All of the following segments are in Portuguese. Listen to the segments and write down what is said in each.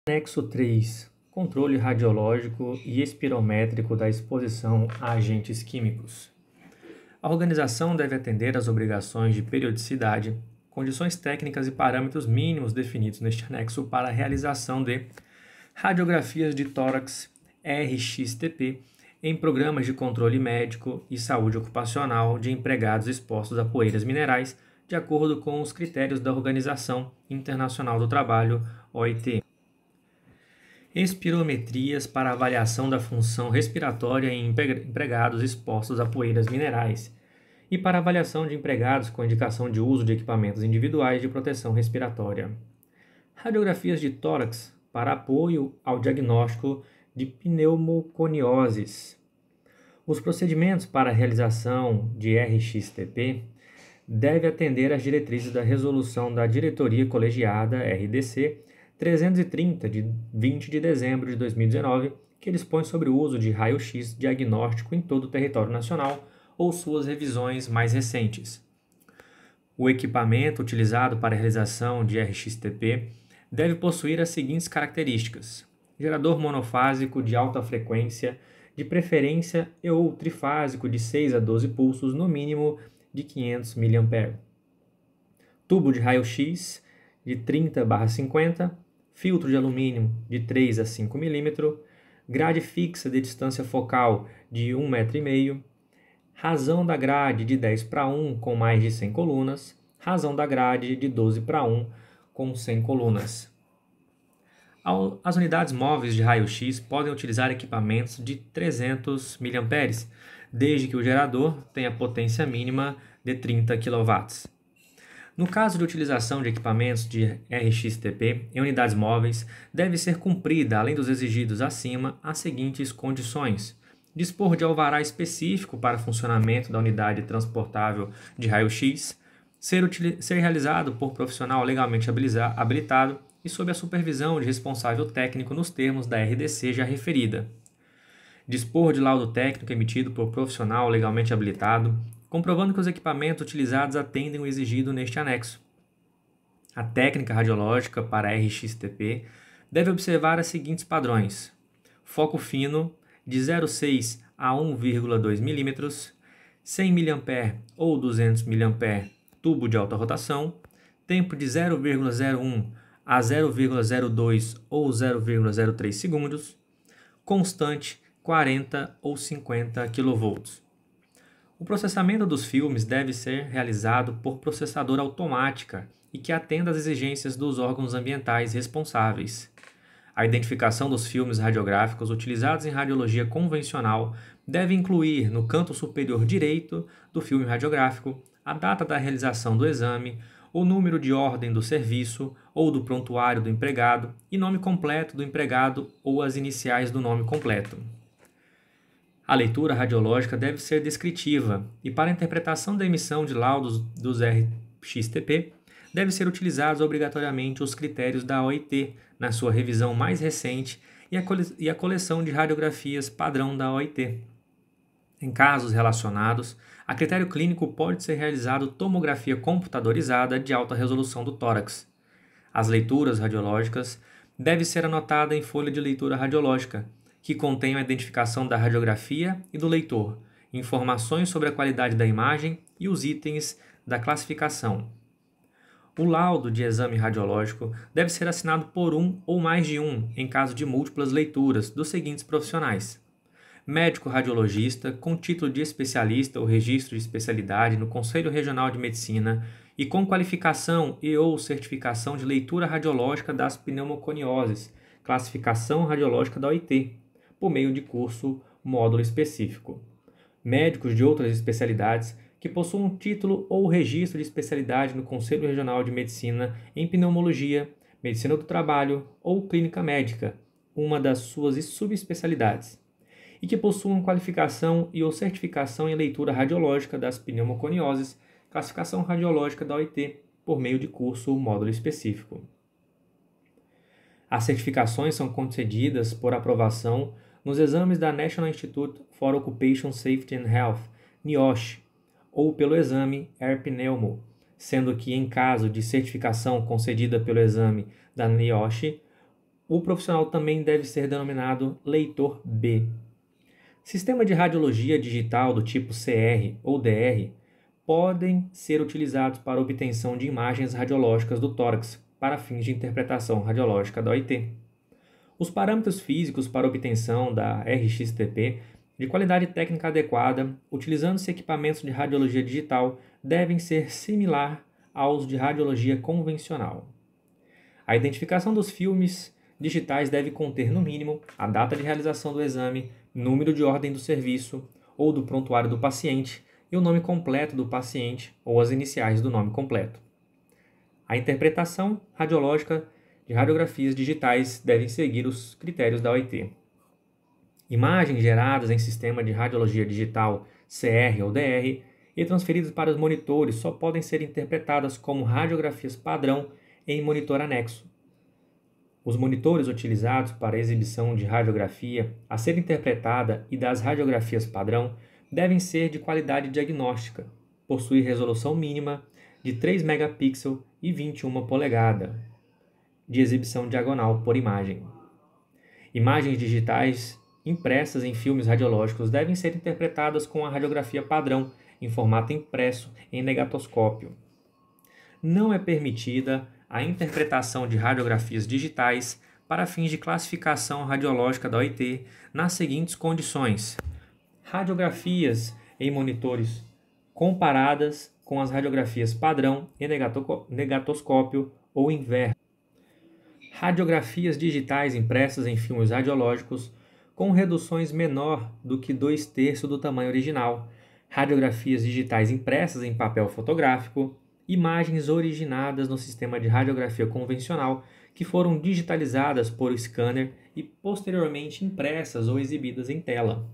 Anexo 3. Controle radiológico e espirométrico da exposição a agentes químicos. A organização deve atender às obrigações de periodicidade, condições técnicas e parâmetros mínimos definidos neste anexo para a realização de radiografias de tórax RX-TP em programas de controle médico e saúde ocupacional de empregados expostos a poeiras minerais, de acordo com os critérios da Organização Internacional do Trabalho, OIT. Espirometrias para avaliação da função respiratória em empregados expostos a poeiras minerais e para avaliação de empregados com indicação de uso de equipamentos individuais de proteção respiratória. Radiografias de tórax para apoio ao diagnóstico de pneumoconioses. Os procedimentos para a realização de RX-TP devem atender às diretrizes da Resolução da Diretoria Colegiada, RDC, 330, de 20 de dezembro de 2019, que dispõe sobre o uso de raio-x diagnóstico em todo o território nacional ou suas revisões mais recentes. O equipamento utilizado para a realização de RX-TP deve possuir as seguintes características: gerador monofásico de alta frequência, de preferência ou trifásico de 6 a 12 pulsos, no mínimo de 500 mA. Tubo de raio-x de 30/50, filtro de alumínio de 3 a 5 mm, grade fixa de distância focal de 1,5 m, razão da grade de 10:1 com mais de 100 colunas, razão da grade de 12:1 com 100 colunas. As unidades móveis de raio-x podem utilizar equipamentos de 300 mA, desde que o gerador tenha potência mínima de 30 kW. No caso de utilização de equipamentos de RX-TP em unidades móveis, deve ser cumprida, além dos exigidos acima, as seguintes condições: dispor de alvará específico para funcionamento da unidade transportável de raio-x, ser realizado por profissional legalmente habilitado e sob a supervisão de responsável técnico nos termos da RDC já referida. Dispor de laudo técnico emitido por profissional legalmente habilitado, comprovando que os equipamentos utilizados atendem o exigido neste anexo. A técnica radiológica para RX-TP deve observar os seguintes padrões: foco fino de 0,6 a 1,2 mm, 100 mA ou 200 mA, tubo de alta rotação, tempo de 0,01 a 0,02 ou 0,03 segundos, constante 40 ou 50 kV. O processamento dos filmes deve ser realizado por processadora automática e que atenda às exigências dos órgãos ambientais responsáveis. A identificação dos filmes radiográficos utilizados em radiologia convencional deve incluir, no canto superior direito do filme radiográfico, a data da realização do exame, o número de ordem do serviço ou do prontuário do empregado e nome completo do empregado ou as iniciais do nome completo. A leitura radiológica deve ser descritiva e, para a interpretação da emissão de laudos dos RX-TP, deve ser utilizados obrigatoriamente os critérios da OIT na sua revisão mais recente e a coleção de radiografias padrão da OIT. Em casos relacionados, a critério clínico pode ser realizado tomografia computadorizada de alta resolução do tórax. As leituras radiológicas devem ser anotadas em folha de leitura radiológica, que contém a identificação da radiografia e do leitor, informações sobre a qualidade da imagem e os itens da classificação. O laudo de exame radiológico deve ser assinado por um ou mais de um, em caso de múltiplas leituras, dos seguintes profissionais: médico radiologista com título de especialista ou registro de especialidade no Conselho Regional de Medicina e com qualificação e ou certificação de leitura radiológica das pneumoconioses, classificação radiológica da OIT, por meio de curso módulo específico. Médicos de outras especialidades que possuam título ou registro de especialidade no Conselho Regional de Medicina em Pneumologia, Medicina do Trabalho ou Clínica Médica, uma das suas subespecialidades, e que possuam qualificação e ou certificação em leitura radiológica das pneumoconioses, classificação radiológica da OIT, por meio de curso módulo específico. As certificações são concedidas por aprovação nos exames da National Institute for Occupational Safety and Health, NIOSH, ou pelo exame AirPneumo, sendo que, em caso de certificação concedida pelo exame da NIOSH, O profissional também deve ser denominado leitor B. Sistema de radiologia digital do tipo CR ou DR podem ser utilizados para obtenção de imagens radiológicas do tórax para fins de interpretação radiológica da OIT. Os parâmetros físicos para obtenção da RxTP de qualidade técnica adequada, utilizando-se equipamentos de radiologia digital, devem ser similar aos de radiologia convencional. A identificação dos filmes digitais deve conter, no mínimo, a data de realização do exame, número de ordem do serviço ou do prontuário do paciente e o nome completo do paciente ou as iniciais do nome completo. A interpretação radiológica de radiografias digitais devem seguir os critérios da OIT. Imagens geradas em sistema de radiologia digital CR ou DR e transferidas para os monitores só podem ser interpretadas como radiografias padrão em monitor anexo. Os monitores utilizados para a exibição de radiografia a ser interpretada e das radiografias padrão devem ser de qualidade diagnóstica, possuir resolução mínima de 3 megapixels e 21 polegadas de exibição diagonal por imagem. Imagens digitais impressas em filmes radiológicos devem ser interpretadas com a radiografia padrão em formato impresso em negatoscópio. Não é permitida a interpretação de radiografias digitais para fins de classificação radiológica da OIT nas seguintes condições: radiografias em monitores comparadas com as radiografias padrão em negatoscópio ou inverso. Radiografias digitais impressas em filmes radiológicos com reduções menor do que 2/3 do tamanho original. Radiografias digitais impressas em papel fotográfico. Imagens originadas no sistema de radiografia convencional que foram digitalizadas por scanner e posteriormente impressas ou exibidas em tela.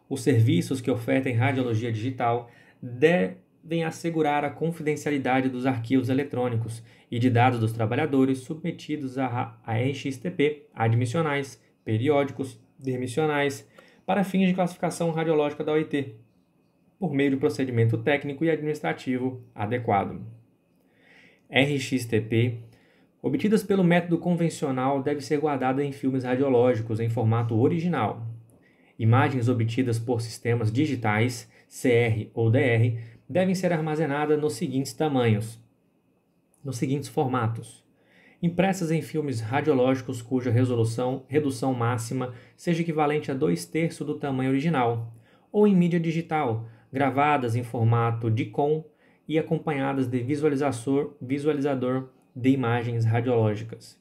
Os serviços que ofertem radiologia digital devem assegurar a confidencialidade dos arquivos eletrônicos e de dados dos trabalhadores submetidos a RxTP admissionais, periódicos, demissionais, para fins de classificação radiológica da OIT, por meio de procedimento técnico e administrativo adequado. RxTP, obtidas pelo método convencional, deve ser guardada em filmes radiológicos em formato original. Imagens obtidas por sistemas digitais, CR ou DR, devem ser armazenadas nos seguintes formatos: impressas em filmes radiológicos cuja redução máxima seja equivalente a 2/3 do tamanho original, ou em mídia digital, gravadas em formato DICOM e acompanhadas de visualizador de imagens radiológicas.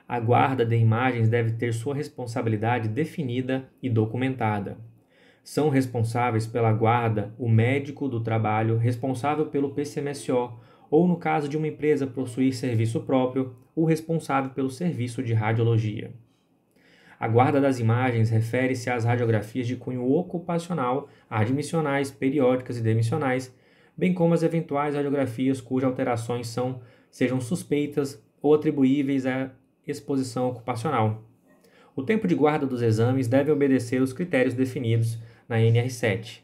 A guarda de imagens deve ter sua responsabilidade definida e documentada. São responsáveis pela guarda o médico do trabalho responsável pelo PCMSO ou, no caso de uma empresa possuir serviço próprio, o responsável pelo serviço de radiologia. A guarda das imagens refere-se às radiografias de cunho ocupacional, admissionais, periódicas e demissionais, bem como as eventuais radiografias cujas alterações sejam suspeitas ou atribuíveis à exposição ocupacional. O tempo de guarda dos exames deve obedecer os critérios definidos na NR7.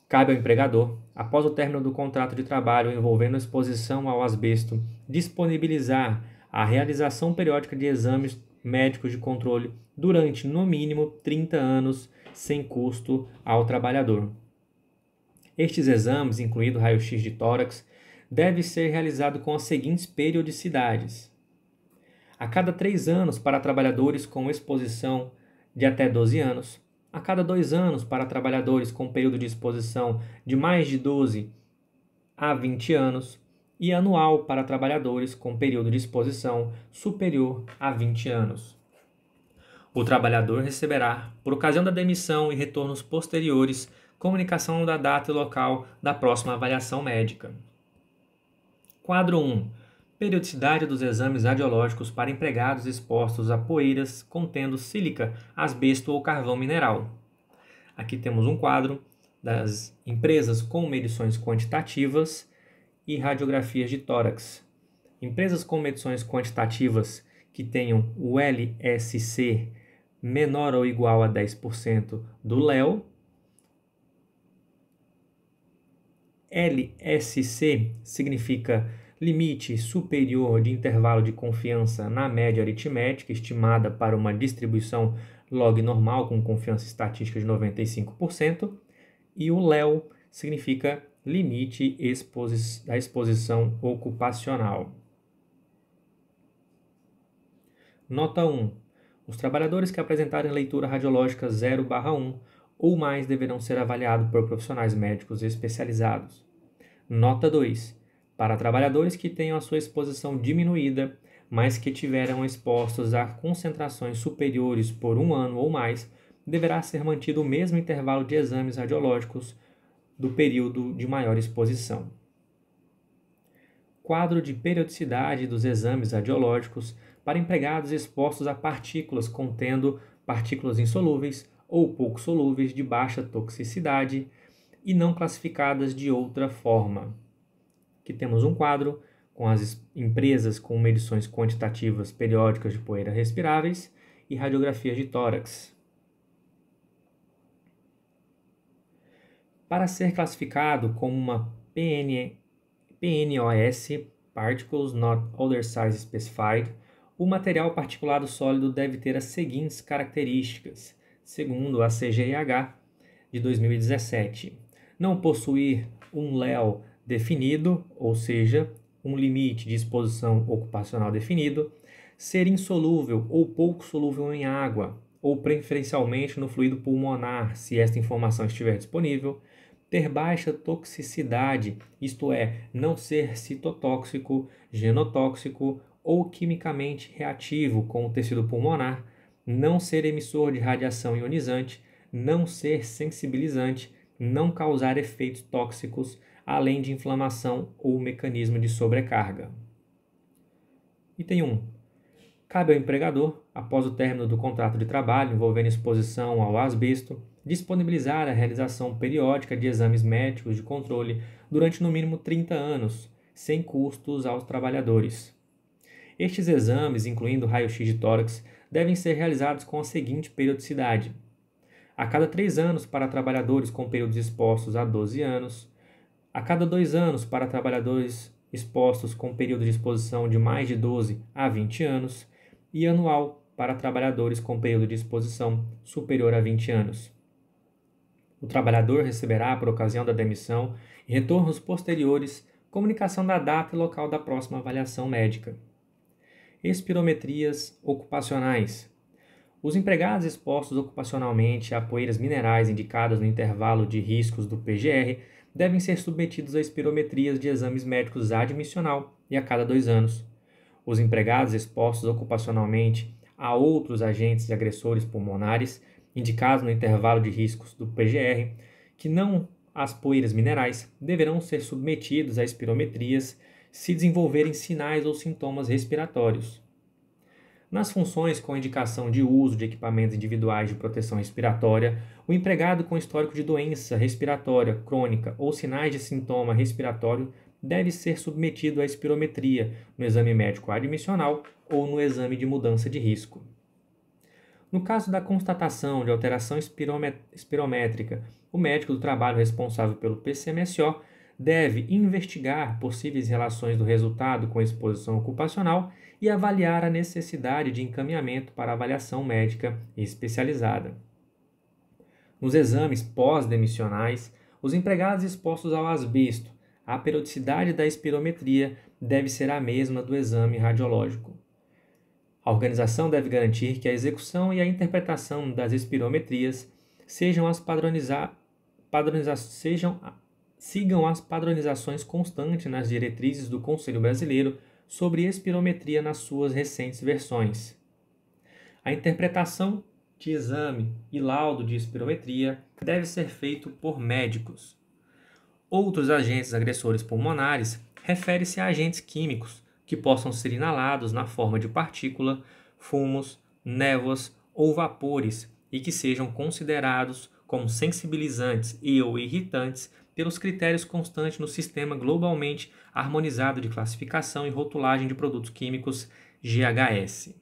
Cabe ao empregador, após o término do contrato de trabalho envolvendo exposição ao asbesto, disponibilizar a realização periódica de exames médicos de controle durante, no mínimo, 30 anos, sem custo ao trabalhador. Estes exames, incluindo raio-x de tórax, devem ser realizados com as seguintes periodicidades: a cada 3 anos para trabalhadores com exposição de até 12 anos, a cada 2 anos para trabalhadores com período de exposição de mais de 12 a 20 anos, e anual para trabalhadores com período de exposição superior a 20 anos. O trabalhador receberá, por ocasião da demissão e retornos posteriores, comunicação da data e local da próxima avaliação médica. Quadro 1. Periodicidade dos exames radiológicos para empregados expostos a poeiras contendo sílica, asbesto ou carvão mineral. Aqui temos um quadro das empresas com medições quantitativas e radiografias de tórax. Empresas com medições quantitativas que tenham o LSC menor ou igual a 10% do LEO. LSC significa limite superior de intervalo de confiança na média aritmética estimada para uma distribuição log normal com confiança estatística de 95%, e o LEO significa limite da exposição ocupacional. Nota 1. Os trabalhadores que apresentarem leitura radiológica 0/1 ou mais deverão ser avaliados por profissionais médicos especializados. Nota 2. Para trabalhadores que tenham a sua exposição diminuída, mas que tiveram expostos a concentrações superiores por 1 ano ou mais, deverá ser mantido o mesmo intervalo de exames radiológicos do período de maior exposição. Quadro de periodicidade dos exames radiológicos para empregados expostos a partículas contendo partículas insolúveis ou pouco solúveis de baixa toxicidade e não classificadas de outra forma. Aqui temos um quadro com as empresas com medições quantitativas periódicas de poeira respiráveis e radiografias de tórax. Para ser classificado como uma PNOS, Particles Not Other Size Specified, o material particulado sólido deve ter as seguintes características, segundo a CGIH de 2017. Não possuir um LEO definido, ou seja, um limite de exposição ocupacional definido, ser insolúvel ou pouco solúvel em água, ou preferencialmente no fluido pulmonar, se esta informação estiver disponível, ter baixa toxicidade, isto é, não ser citotóxico, genotóxico ou quimicamente reativo com o tecido pulmonar, não ser emissor de radiação ionizante, não ser sensibilizante, não causar efeitos tóxicos, além de inflamação ou mecanismo de sobrecarga. Item 1. Cabe ao empregador, após o término do contrato de trabalho envolvendo exposição ao asbesto, disponibilizar a realização periódica de exames médicos de controle durante no mínimo 30 anos, sem custos aos trabalhadores. Estes exames, incluindo raio-x de tórax, devem ser realizados com a seguinte periodicidade: a cada 3 anos para trabalhadores com períodos expostos a 12 anos, a cada 2 anos para trabalhadores expostos com período de exposição de mais de 12 a 20 anos e anual para trabalhadores com período de exposição superior a 20 anos. O trabalhador receberá, por ocasião da demissão e retornos posteriores, comunicação da data e local da próxima avaliação médica. Espirometrias ocupacionais. Os empregados expostos ocupacionalmente a poeiras minerais indicadas no intervalo de riscos do PGR devem ser submetidos a espirometrias de exames médicos admissional e a cada 2 anos. Os empregados expostos ocupacionalmente a outros agentes e agressores pulmonares indicados no intervalo de riscos do PGR, que não as poeiras minerais, deverão ser submetidos a espirometrias se desenvolverem sinais ou sintomas respiratórios. Nas funções com indicação de uso de equipamentos individuais de proteção respiratória, o empregado com histórico de doença respiratória crônica ou sinais de sintoma respiratório deve ser submetido à espirometria no exame médico admissional ou no exame de mudança de risco. No caso da constatação de alteração espirométrica, o médico do trabalho responsável pelo PCMSO deve investigar possíveis relações do resultado com a exposição ocupacional e avaliar a necessidade de encaminhamento para avaliação médica especializada. Nos exames pós-demissionais, os empregados expostos ao asbesto, a periodicidade da espirometria deve ser a mesma do exame radiológico. A organização deve garantir que a execução e a interpretação das espirometrias sigam as padronizações constantes nas diretrizes do Conselho Brasileiro sobre espirometria nas suas recentes versões. A interpretação de exame e laudo de espirometria deve ser feito por médicos. Outros agentes agressores pulmonares refere-se a agentes químicos que possam ser inalados na forma de partícula, fumos, névoas ou vapores e que sejam considerados como sensibilizantes e ou irritantes pelos critérios constantes no Sistema Globalmente Harmonizado de Classificação e Rotulagem de Produtos Químicos, GHS.